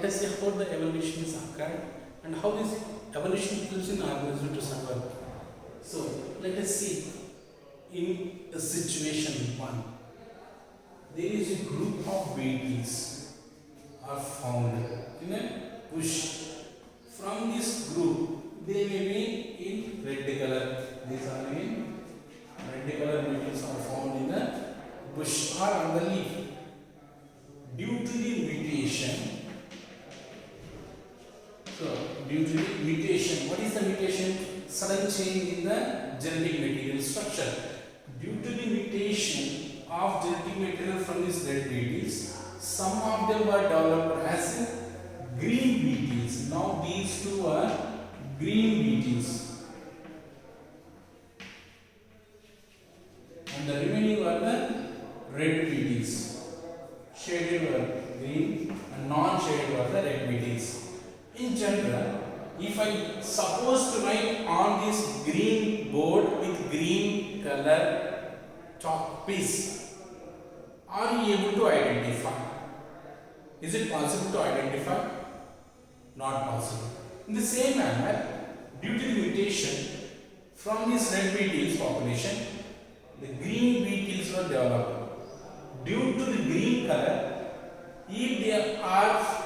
us see how the evolution is occurred and how this evolution helps in organism to survive. So let us see in a situation 1. There is a group of beetles are found in a bush. From this group, they may be in red color. These are in red color beetles are found in the bush or on the leaf. Due to the mutation, what is the mutation? Sudden change in the genetic material structure. Due to the mutation of genetic material from these red beetles, some of them were developed as green beetles. Now these two are green beetles, and the remaining were the red beetles. Shaded were green and non-shaded were the red beetles. In general, if I suppose to write on this green board with green color chalk piece, are you able to identify? Is it possible to identify? Not possible. In the same manner, due to the mutation from this red beetles population, the green beetles were developed. Due to the green color, if they are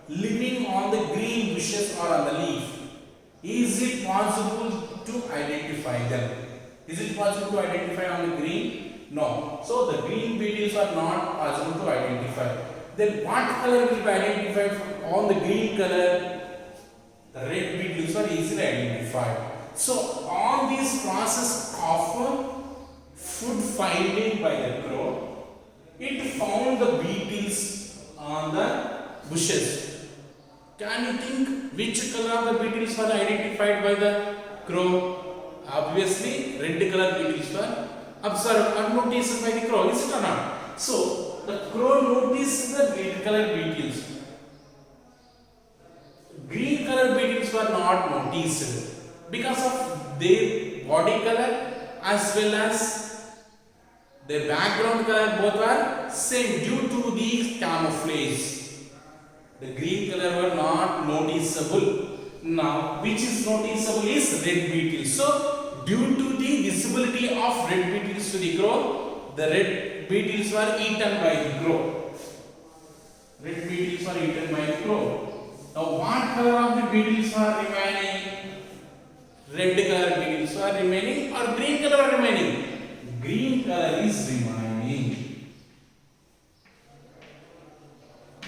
living on the green bushes or on the leaf, is it possible to identify them? Is it possible to identify on the green? No. So the green beetles are not possible to identify. Then what color will be identified on the green color? The red beetles are easily identified. So on this process of food finding by the crow, it found the beetles on the bushes. Can you think which color of the beetles were identified by the crow? Obviously, red color beetles were observed or noticed by the crow, is it or not? So, the crow noticed the red color beetles. Green color beetles were not noticed because of their body color as well as their background color, both were same due to the camouflage. The green color were not noticeable. Now, which is noticeable is red beetles. So, due to the visibility of red beetles to the crow, the red beetles were eaten by the crow. Red beetles were eaten by the crow. Now, what color of the beetles were remaining? Red color beetles were remaining or green color were remaining? Green color is remaining.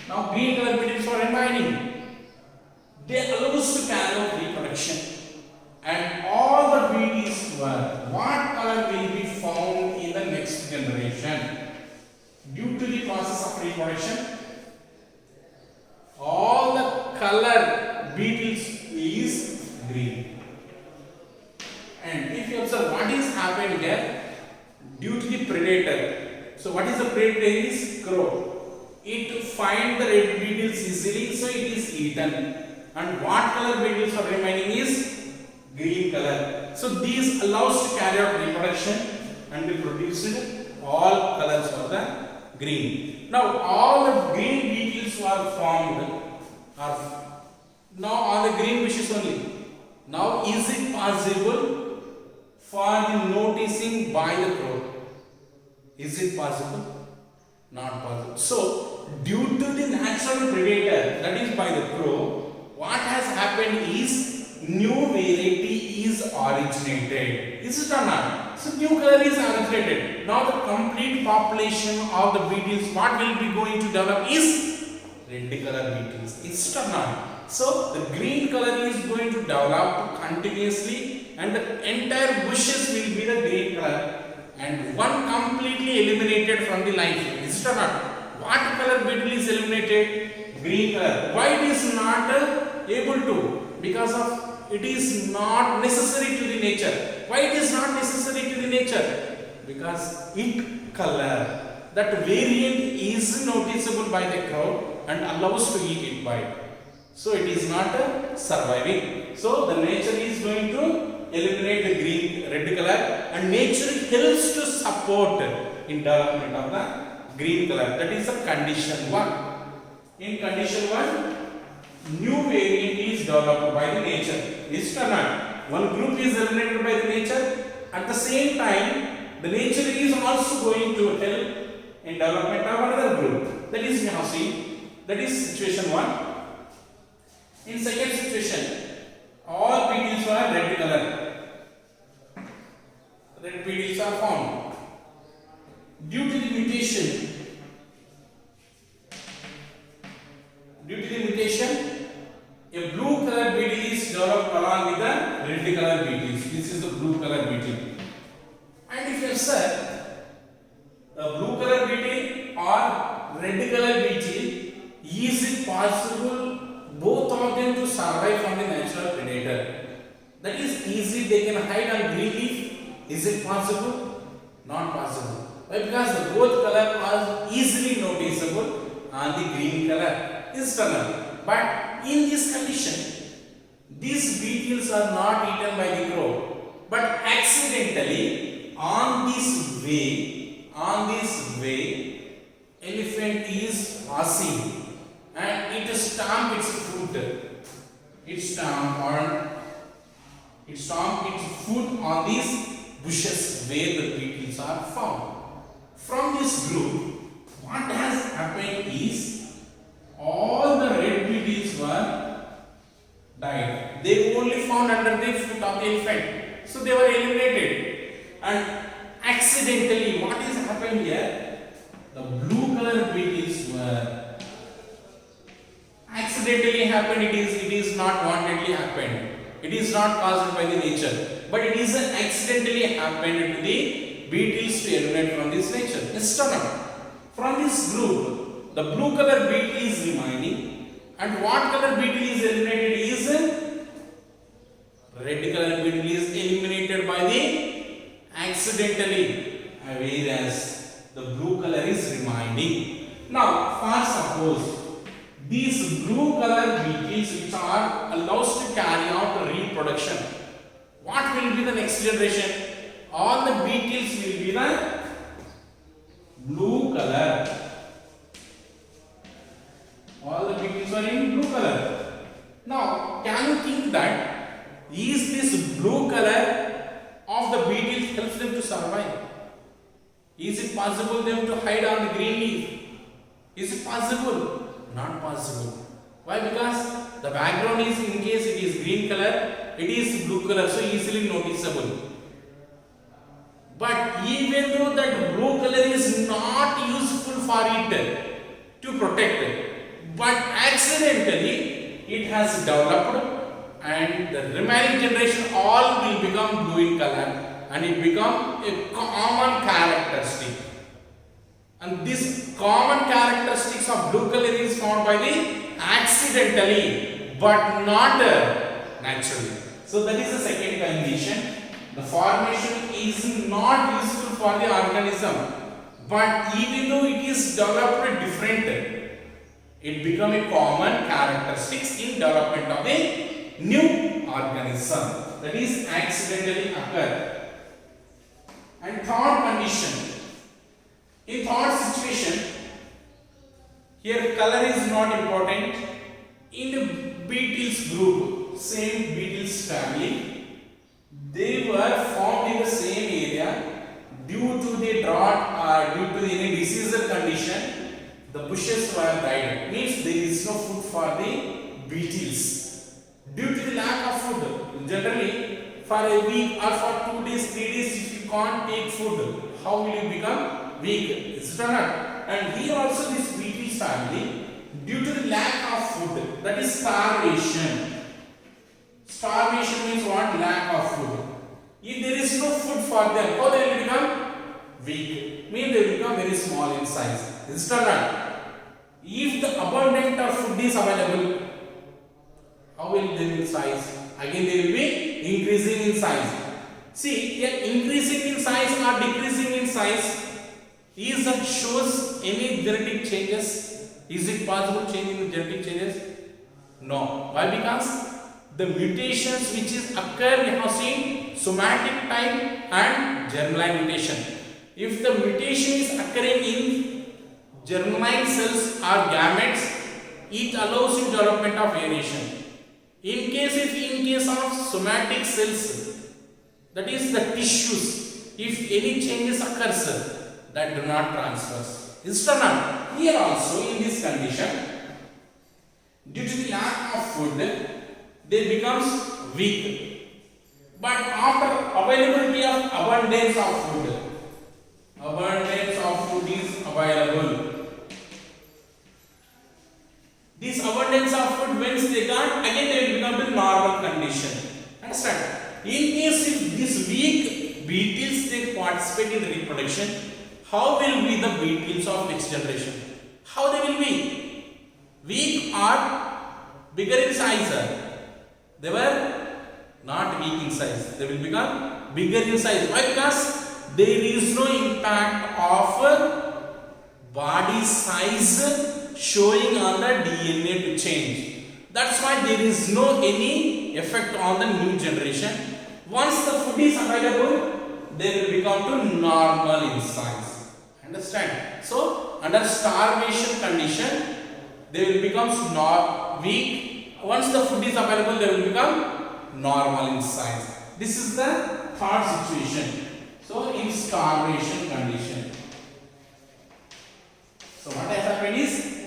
Now green color beetles are remaining. They allow us to carry out reproduction. And all the beetles were, what color will be found in the next generation? Due to the process of reproduction, all the color beetles is green. And if you observe what is happening here, due to the predator. So what is the predator? Is crow. It finds the red beetles easily, so it is eaten. And what color beetles are remaining is green color. So these allows to carry out reproduction and be produced all colors of the green. Now all the green beetles are formed are now on the green bushes only. Now is it possible for the noticing by the crow? Is it possible? Not possible. So, due to the natural predator, that is by the crow, what has happened is new variety is originated. Is it or not? So, new color is originated. Now, the complete population of the beetles, what will be going to develop is red color beetles. Is it or not? So, the green color is going to develop continuously and the entire bushes will be the green color. And one completely eliminated from the life. Is it or not? What color beetle is eliminated? Green color. Why it is not able to? Because of it is not necessary to the nature. Why it is not necessary to the nature? Because it color, that variant is noticeable by the crow and allows to eat it by. So it is not surviving. So the nature is going to eliminate the green red color and nature helps to support in development of the green color. That is the condition 1. In condition 1, new variant is developed by the nature. Is or not? One group is eliminated by the nature. At the same time, the nature is also going to help in development of another group. That is we have seen. That is situation 1. In second situation, all beetles are red color. Red beetles are found. Due to the mutation, a blue color beetle is developed along with the red color beetles. This is the blue color beetle. And if you say a blue color beetle or red color beetle, is it possible both of them to survive from the natural predator? That is easy, they can hide on green leaf. Is it possible? Not possible. Why? Because the both color are easily noticeable on the green color external. But in this condition, these beetles are not eaten by the crow, but accidentally on this way, elephant is passing and it stomp its foot. It stomp its foot on these bushes where the beetles are found. From this group, what has happened is all the red beetles were died. They only found under the foot of the elephant, so they were eliminated. And accidentally, what is happened here? The blue color beetles were accidentally happened. It is not wantedly happened. It is not caused by the nature, but it is accidentally happened to the beetles to eliminate from this nature. From this group, the blue color beetle is remaining, and what color beetle is eliminated is red color beetle is eliminated by the accidentally, whereas the blue color is remaining. Now, for suppose these blue color beetles which are allowed to carry out the reproduction, what will be the next generation? All the beetles will be the blue color. All the beetles are in blue color. Now, can you think that is this blue color of the beetles helps them to survive? Is it possible them to hide on the green leaf? Is it possible? Not possible. Why? Because the background is, in case it is green color, it is blue color, so easily noticeable. But even though that blue color is not useful for it to protect, but accidentally it has developed and the remaining generation all will become blue in color and it become a common characteristic. And this common characteristics of blue color is found by the accidentally but not naturally. So that is the second condition. The formation is not useful for the organism, but even though it is developed different, it become a common characteristics in development of a new organism. That is accidentally occur. And third condition. In third situation, here color is not important. In the beetles group, same beetles family, they were formed in the same area due to the drought or due to any disease condition. The bushes were died. Means there is no food for the beetles due to the lack of food. Generally, for a week or for 2 days, 3 days, if you can't take food, how will you become weak? Is it or not? And here also this beetles family, due to the lack of food, that is starvation. Starvation means what? Lack of food. If there is no food for them, how they will become weak? Means they will become very small in size. Is it or not? If the abundant of food is available, how will they in size? Again they will be increasing in size. See, here increasing in size or decreasing in size, is that shows any genetic changes? Is it possible change in the genetic changes? No. Why? Because the mutations which is occur, we have seen somatic type and germline mutation. If the mutation is occurring in germline cells or gametes, it allows in development of variation. In case of somatic cells, that is the tissues, if any changes occurs, that do not transfer. Is or not? Here also in this condition, due to the lack of food, they becomes weak. But after availability of abundance of food is available. This abundance of food, once they got, again they will become the normal condition. Understand? In case if these weak beetles they participate in reproduction, how will be the beetles of next generation? How they will be? Weak or bigger in size? They were not weak in size. They will become bigger in size. Why? Because there is no impact of body size showing on the DNA to change. That's why there is no any effect on the new generation. Once the food is available, they will become to normal in size. Understand? So under starvation condition, they will become weak. Once the food is available, they will become normal in size. This is the third situation. So in starvation condition. So what has happened is,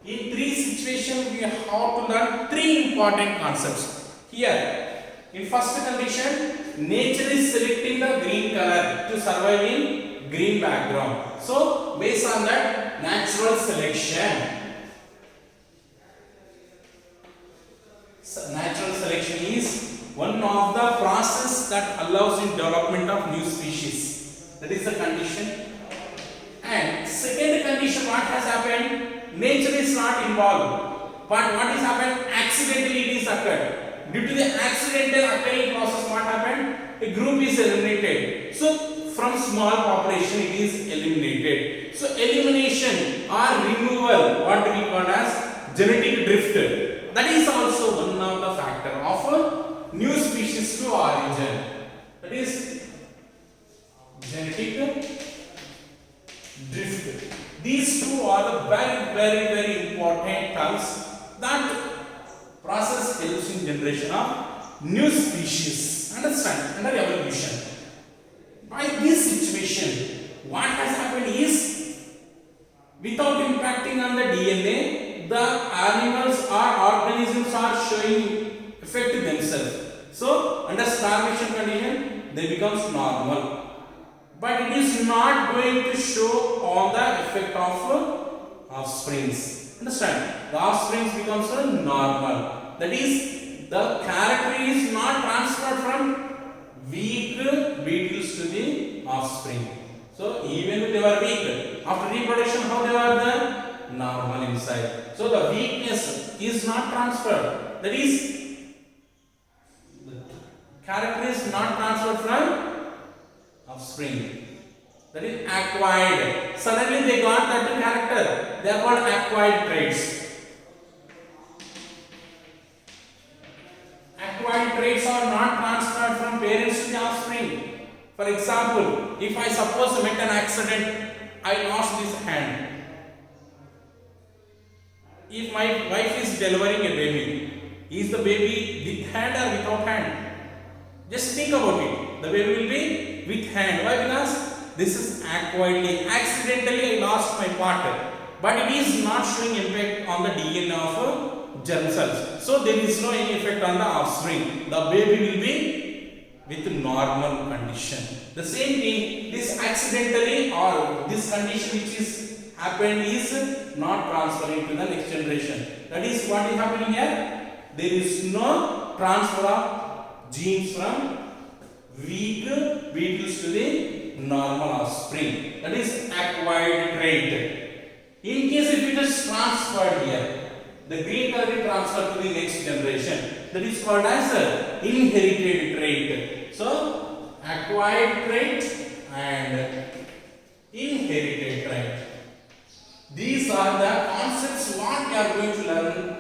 in three situations we have to learn three important concepts. Here, in first condition, nature is selecting the green color to survive in green background. So based on that, natural selection. So, natural selection is one of the process that allows in development of new species. That is the condition. And second condition, what has happened? Nature is not involved, but what is happened? Accidentally it is occurred. Due to the accidental occurring process, what happened? A group is eliminated. So from small population it is eliminated. So elimination or removal, what we call as genetic drift. That is also one of the factor of a new species to origin. That is genetic drift. These two are the very important terms that process helps in generation of new species. Understand? Under evolution. By this situation, what has happened is, without impacting on the DNA, the animals or organisms are showing effect themselves. So under starvation condition, they becomes normal. But it is not going to show on the effect of offsprings. Understand? The offsprings becomes normal. That is, the character is not transferred from weak beetles to the offspring. So even if they were weak, after reproduction, how they were the normal inside. So the weakness is not transferred. That is, the character is not transferred from offspring. That is acquired. Suddenly they got that character. They are called acquired traits. Acquired traits are not transferred from parents to the offspring. For example, if I suppose met an accident, I lost this hand. If my wife is delivering a baby, is the baby with hand or without hand? Just think about it. The baby will be with hand. Why? Because this is acquiredly, accidentally I lost my part, but it is not showing impact on the DNA of germ cells. So there is no any effect on the offspring. The baby will be with normal condition. The same thing, this accidentally or this condition which is happened is not transferring to the next generation. That is what is happening here. There is no transfer of genes from weak beetles to the normal offspring. That is acquired trait. In case if it is transferred here, the green color is transferred to the next generation. That is called as inherited trait. So acquired trait and inherited trait. These are the concepts what we are going to learn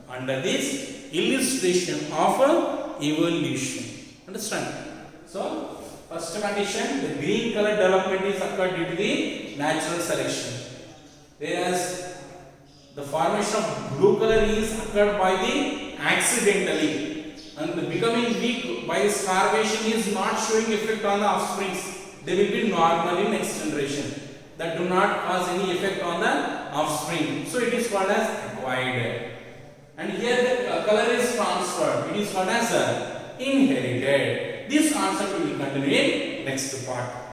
under this illustration of evolution. Understand? So first condition, the green color development is occurred due to the natural selection, whereas The formation of blue color is occurred by the accidentally, and the becoming weak by starvation is not showing effect on the offsprings. They will be normal in next generation, that do not cause any effect on the offspring. So it is called as acquired. And here the color is transferred. It is called as inherited. This concept we will continue in next part.